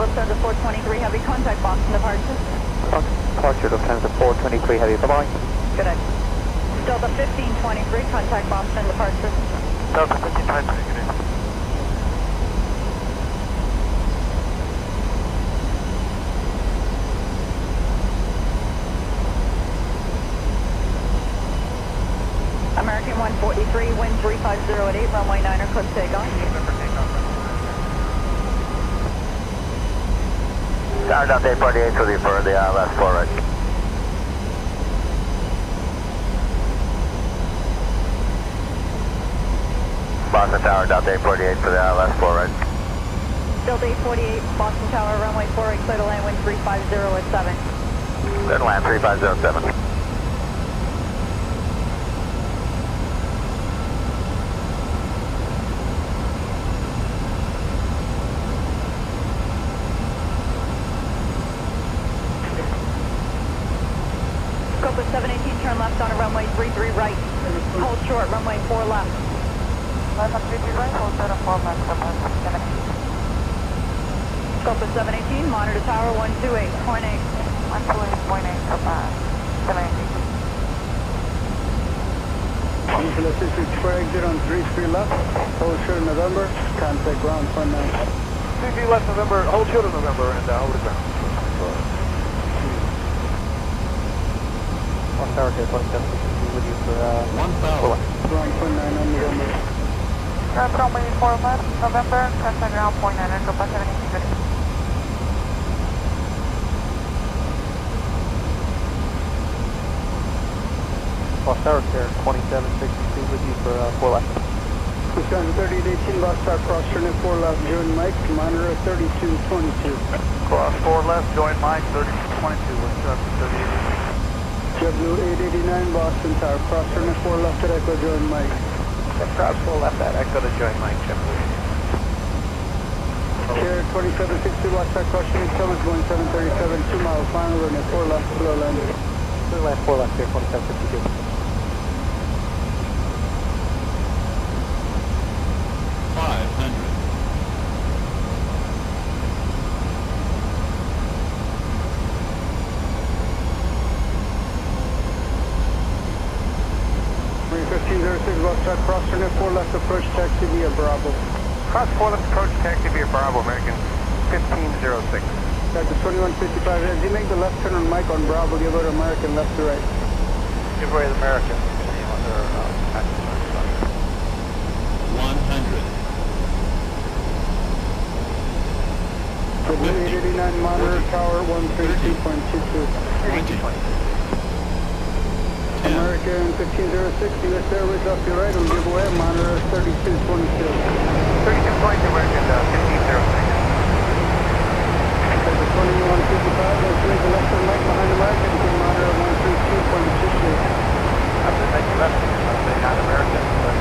Lufthansa 423 Heavy, contact Boston departure. Departure Lufthansa 423 Heavy, bye-bye. Good day. Delta 1523, contact Boston departure. Delta 1523, good day. American 143, wind 350 at 8, runway 9er, clip takeoff. Tower Delta 848 with you for the last forward. Boston Tower Delta 848 for the last forward. Delta 848, Boston Tower, runway 48, clear to land, wind 350 at 7. Clear to land 3507. Scope 718, turn left on a runway 33 right. Hold short, runway 4 left. Left on 33 right, hold short on 4 left, Scope 718, monitor tower 128.8. 128.8, 718. Peninsula 664 exit on 33 left, hold short November, contact ground 19. 3 left November, hold short of November, and hold it ground. One tower here, 27, with you for 1,000. Ground 19 on November. Ground runway 4 left, November, contact ground 49, go back 718, good. Lost Tower here, 2762 with you for 4 left. Lufthansa 3818, Lost Tower, cross turn at 4 left, join Mike, monitor 3222. Cross 4 left, join Mike, 3222, what's up, 3818. JetBlue 889, Boston Tower, cross turn at 4 left at Echo, join Mike. Cross 4 left at Echo to join Mike, JetBlue. Care 2760, Lost Tower, cross turn at Summit, going 737, 2 miles, final run at 4 left, slow landing. Clear land 4 left here, 2752. 1506, Lost Tower, cross turn at 4 left, approach taxi via Bravo. Cross 4 left, approach taxi via Bravo, American 1506. That's 2155, as you make the left turn on Mike on Bravo, give out American left to right. Give way to American. 100. JetBlue 889, monitor tower 132.22. 20. American 1506, US Airways off your right, will give away, monitor 3222. 3222, American 1506. That's 2155, let's make the left turn right behind American, give monitor 132.22. I'm just making left, I'm saying not American, but...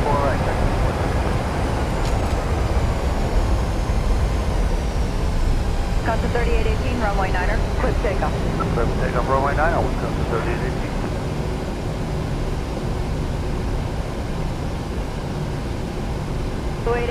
Four right, Wisconsin 3818, runway 9er, quick takeoff. Quick takeoff, runway 9, Wisconsin 3818. 288.